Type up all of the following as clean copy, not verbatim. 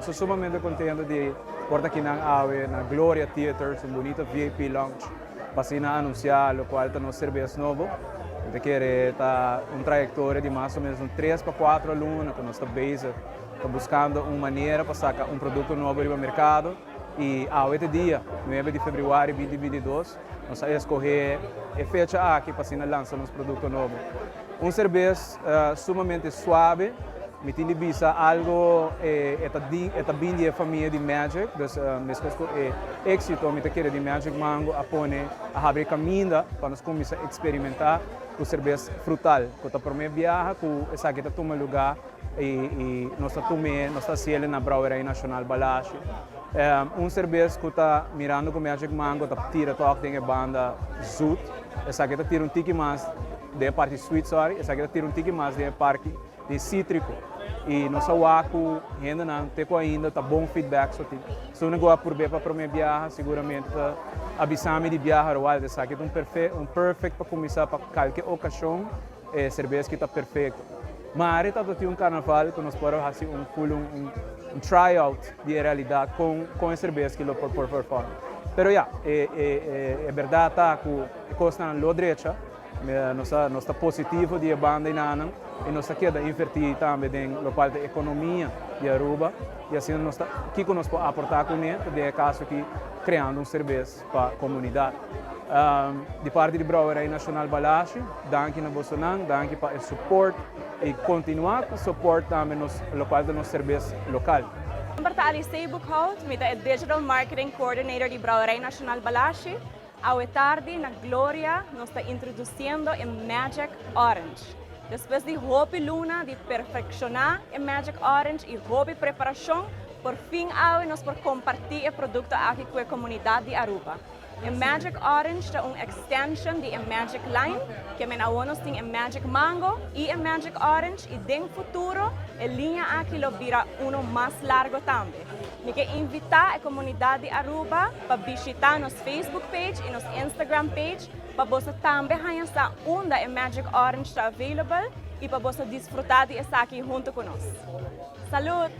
Nós estamos sumamente contentes de portar aqui na AWE, na Gloria Theater, um bonito VIP lounge, para anunciar o qual está nosso serviço novo. De que está trajetória de mais ou menos 3 para 4 alunos que nós estamos buscando uma maneira para sacar produto novo no mercado. E este dia, 9 de fevereiro de 2022, nós vamos escolher a fecha aqui para lançar nosso produto novo. Serviço sumamente suave, me tem visa algo bem de família de Magic, então êxito me quer de Magic Mango a abrir caminho para nós começar a experimentar o serviço frutal, que está por meio viaja, que essa que está tomando lugar e nós está sendo na Brauerei Nacional Balashi. Serviço que está mirando com Magic Mango, está tira toque tem a banda Zoot, essa que está tira tique mais da parte sweet, sorry, essa que está tira tique mais da parte de cítrico. E nossa waku ainda não tem ainda tá bom feedback só se não gosta por ver para primeira viagem seguramente avisame de viajar o alto essa que é perfect para começar para qualquer ocasião cerveja que está perfeito mas está tem carnaval que nós podemos fazer tryout de realidade com a cerveja que lo por fora. Pero é verdade tá que costa na lo derecha nós está positivo de banda e nana e nós queda invertir também na parte da economia de Aruba e assim nós que nós pode aportar com ele de caso que criando serviço para a comunidade de parte de Brauerei Nacional Balashi danke na Bolsonaro danke para o suporte e continuar com o suporte também nos local do nosso serviço local. Alice Buchhout, met de Digital Marketing Coordinator de Brauerei Nacional Balashi. À tarde, na Gloria, nós estamos introduzindo o Magic Orange. Depois de Hopi Luna, de perfeccionar o Magic Orange e Hopi preparação, por fim, nós podemos compartilhar o produto aqui com a comunidade de Aruba. O Magic Orange é uma extension de Magic Line, que nós temos o Magic Mango e o Magic Orange, e no futuro, a linha aqui virá mais largo também. Eu quero invitar a comunidade de Aruba para visitar nosso Facebook page e nosso Instagram page, para você também conhecer onde o Magic Orange está available e para você desfrutar de estar aqui junto conosco. Saúde!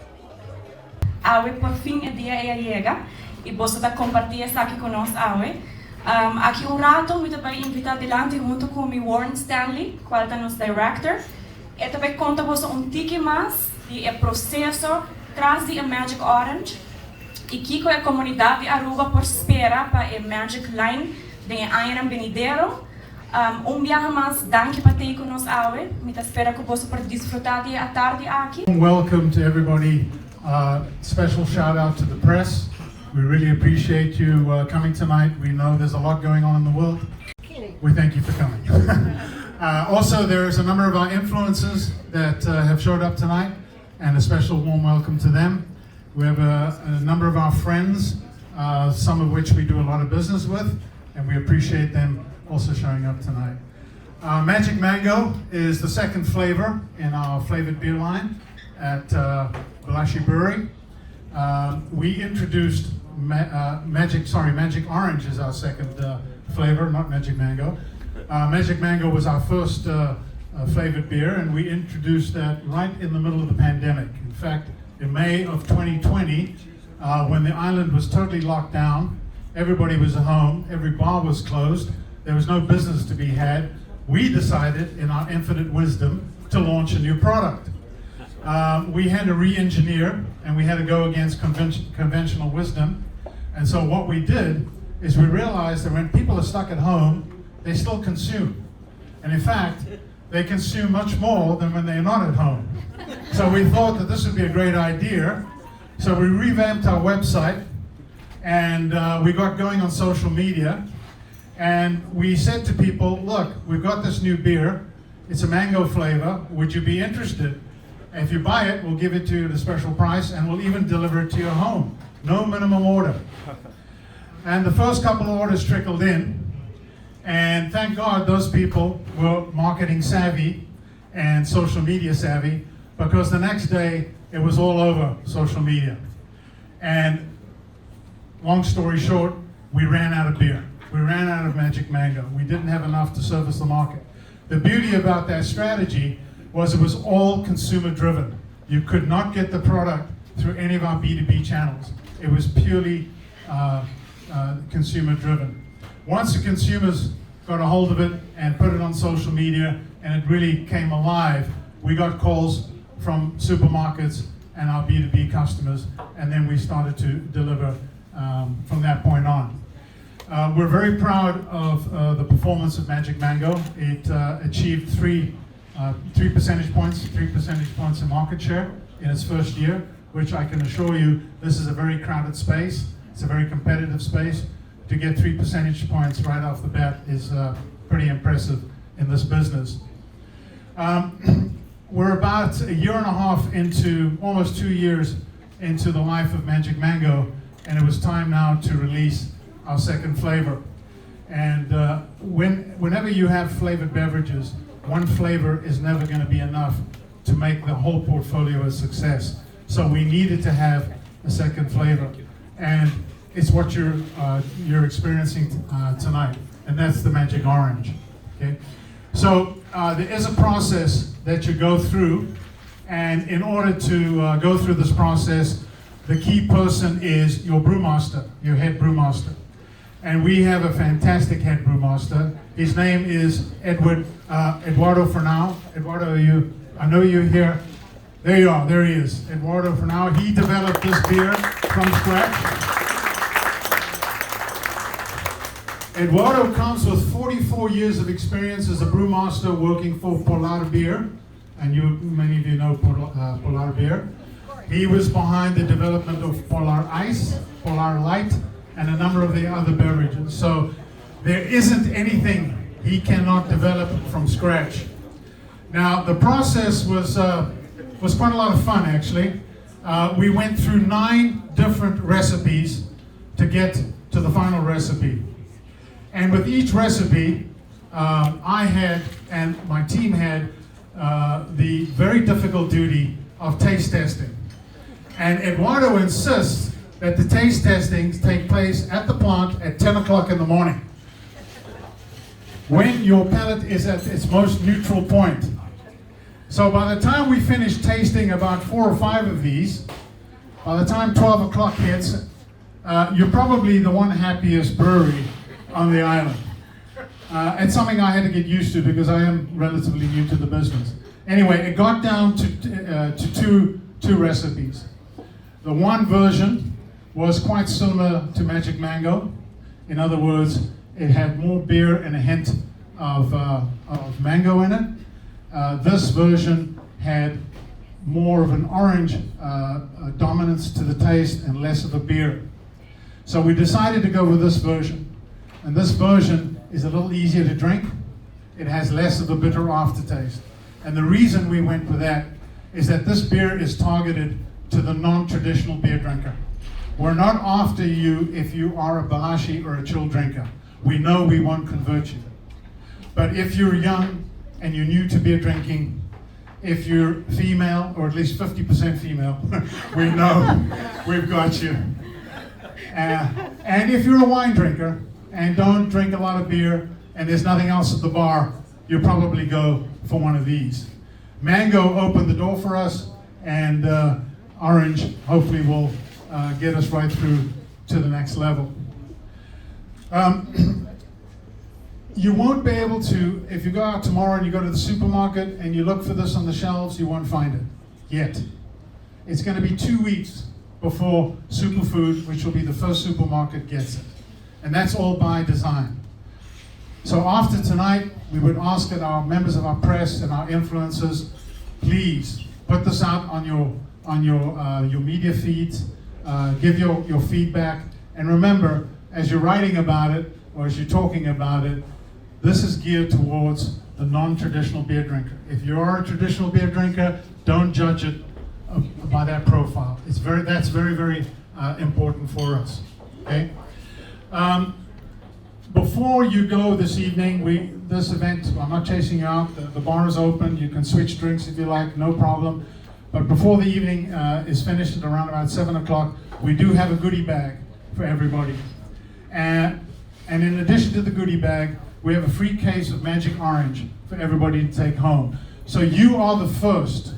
Por fim, o dia chega. E você está compartilhando aqui conosco hoje. Aqui rato, eu também invitar delante junto com o Warren Stanley, que é nosso director. E também conta você tique mais do processo traz de Magic Orange. E que a comunidade de Aruba por espera para a Magic Line de Ayana Benidero. Viagem mais, danke para ter conosco hoje. Eu espero que você possa desfrutar de a tarde aqui. Welcome to everybody. Special shout out to the press. We really appreciate you coming tonight. We know there's a lot going on in the world. We thank you for coming. Also, there's a number of our influencers that have showed up tonight, and a special warm welcome to them. We have a number of our friends, some of which we do a lot of business with, and we appreciate them also showing up tonight. Magic Mango is the second flavor in our flavored beer line at Balashi Brewery. We introduced Magic Orange is our second flavor, not Magic Mango. Magic Mango was our first flavored beer, and we introduced that right in the middle of the pandemic. In fact, in May of 2020, when the island was totally locked down, everybody was at home, every bar was closed, there was no business to be had, we decided, in our infinite wisdom, to launch a new product. We had to re-engineer, and we had to go against conventional wisdom. And so what we did is we realized that when people are stuck at home, they still consume. And in fact, they consume much more than when they're not at home. So we thought that this would be a great idea. So we revamped our website, and we got going on social media. And we said to people, look, we've got this new beer. It's a mango flavor. Would you be interested? If you buy it, we'll give it to you at a special price, and we'll even deliver it to your home. No minimum order. And the first couple of orders trickled in, and thank God those people were marketing savvy and social media savvy, because the next day it was all over social media. And long story short, we ran out of beer. We ran out of Magic Mango. We didn't have enough to service the market. The beauty about that strategy was it was all consumer driven. You could not get the product through any of our B2B channels. It was purely consumer driven. Once the consumers got a hold of it and put it on social media and it really came alive, we got calls from supermarkets and our B2B customers, and then we started to deliver from that point on. We're very proud of the performance of Magic Mango. It achieved 3 percentage points in market share in its first year, which I can assure you, this is a very crowded space. It's a very competitive space. To get 3 percentage points right off the bat is pretty impressive in this business. We're about a year and a half into, almost 2 years into the life of Magic Mango, and it was time now to release our second flavor. And whenever you have flavored beverages, one flavor is never going to be enough to make the whole portfolio a success. So we needed to have a second flavor, and it's what you're experiencing tonight, and that's the Magic Orange. Okay, so there is a process that you go through, and in order to go through this process, the key person is your brewmaster, your head brewmaster. And we have a fantastic head brewmaster. His name is Eduardo Fernão. Eduardo, I know you're here. There you are, there he is. Eduardo Fernão. He developed this beer from scratch. Eduardo comes with 44 years of experience as a brewmaster working for Polar Beer. And many of you know Polar Beer. He was behind the development of Polar Ice, Polar Light, and a number of the other beverages. So there isn't anything he cannot develop from scratch. Now the process was quite a lot of fun, actually. We went through 9 different recipes to get to the final recipe. And with each recipe, I had, and my team had, the very difficult duty of taste testing. And Eduardo insists that the taste testings take place at the plant at 10 o'clock in the morning, when your palate is at its most neutral point. So by the time we finish tasting about 4 or 5 of these, by the time 12 o'clock hits, you're probably the one happiest brewery on the island. It's something I had to get used to because I am relatively new to the business. Anyway, it got down to two recipes. The one version was quite similar to Magic Mango. In other words, it had more beer and a hint of mango in it. This version had more of an orange dominance to the taste and less of a beer. So we decided to go with this version. And this version is a little easier to drink. It has less of a bitter aftertaste. And the reason we went with that is that this beer is targeted to the non-traditional beer drinker. We're not after you if you are a Balashi or a chill drinker. We know we won't convert you. But if you're young and you're new to beer drinking, if you're female, or at least 50% female, we know we've got you. And if you're a wine drinker and don't drink a lot of beer and there's nothing else at the bar, you'll probably go for one of these. Mango opened the door for us, and orange hopefully will get us right through to the next level. You won't be able to, if you go out tomorrow and you go to the supermarket and you look for this on the shelves, you won't find it yet. It's going to be 2 weeks before Superfood, which will be the first supermarket, gets it. And that's all by design. So after tonight, we would ask that our members of our press and our influencers, please put this out on your media feeds, give your feedback, and remember, as you're writing about it or as you're talking about it, this is geared towards the non-traditional beer drinker. If you are a traditional beer drinker, don't judge it by that profile. That's very, very important for us. Okay. Before you go this evening, this event, I'm not chasing you out. The bar is open. You can switch drinks if you like, no problem. But before the evening is finished at around about 7 o'clock, we do have a goodie bag for everybody. And in addition to the goodie bag, we have a free case of Magic Orange for everybody to take home. So you are the first,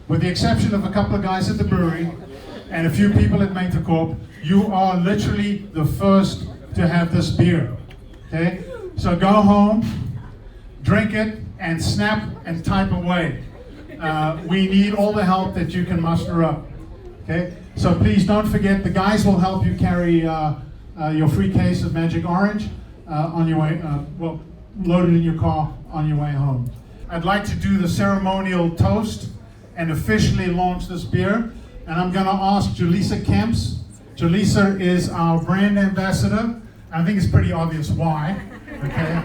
with the exception of a couple of guys at the brewery, and a few people at Metercorp, you are literally the first to have this beer. Okay? So go home, drink it, and snap and type away. We need all the help that you can muster up. Okay? So please don't forget, the guys will help you carry your free case of Magic Orange on your way, loaded in your car on your way home. I'd like to do the ceremonial toast and officially launch this beer. And I'm going to ask Julissa Kemps. Julissa is our brand ambassador. I think it's pretty obvious why. Okay,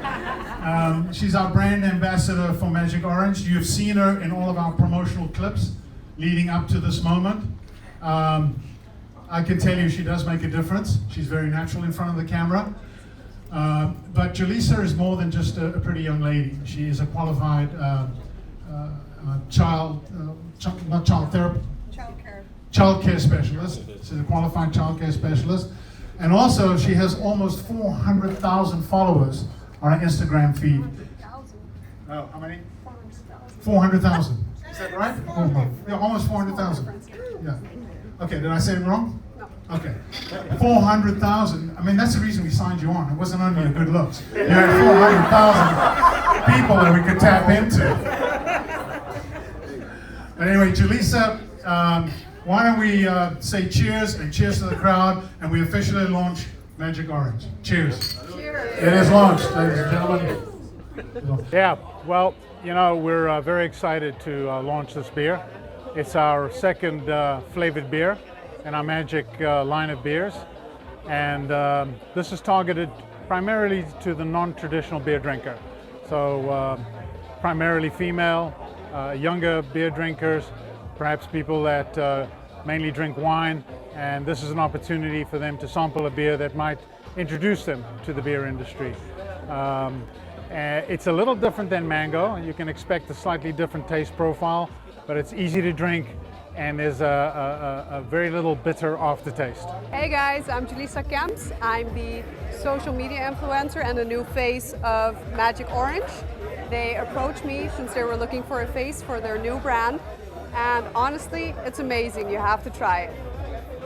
she's our brand ambassador for Magic Orange. You've seen her in all of our promotional clips leading up to this moment. I can tell you she does make a difference. She's very natural in front of the camera. But Julissa is more than just a pretty young lady. She is a qualified childcare specialist. She's a qualified childcare specialist. And also, she has almost 400,000 followers on her Instagram feed. Oh, how many? 400,000. Is that right? Yeah, almost 400,000. Yeah. Okay, did I say it wrong? No. Okay. 400,000. I mean, that's the reason we signed you on. It wasn't only your good looks. You had 400,000 people that we could tap into. But anyway, Julissa, why don't we say cheers and cheers to the crowd, and we officially launch Magic Orange. Cheers. Cheers. It is launched, ladies and gentlemen. Yeah, well, you know, we're very excited to launch this beer. It's our second flavored beer in our Magic line of beers. And this is targeted primarily to the non-traditional beer drinker. So primarily female, younger beer drinkers, perhaps people that mainly drink wine, and this is an opportunity for them to sample a beer that might introduce them to the beer industry. It's a little different than mango. You can expect a slightly different taste profile, but it's easy to drink and there's a very little bitter aftertaste. Hey guys, I'm Julissa Kemps. I'm the social media influencer and the new face of Magic Orange. They approached me since they were looking for a face for their new brand. And honestly, it's amazing. You have to try it.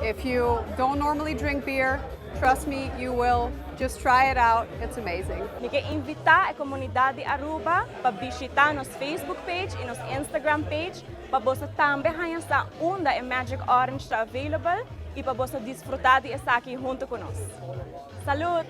If you don't normally drink beer, trust me, you will. Just try it out. It's amazing. Eu quero invitar a comunidade de Aruba para visitar nosso Facebook page e nosso Instagram page para você também conhecer onde a Magic Orange está available e para você desfrutar de estar aqui junto conosco. Salud!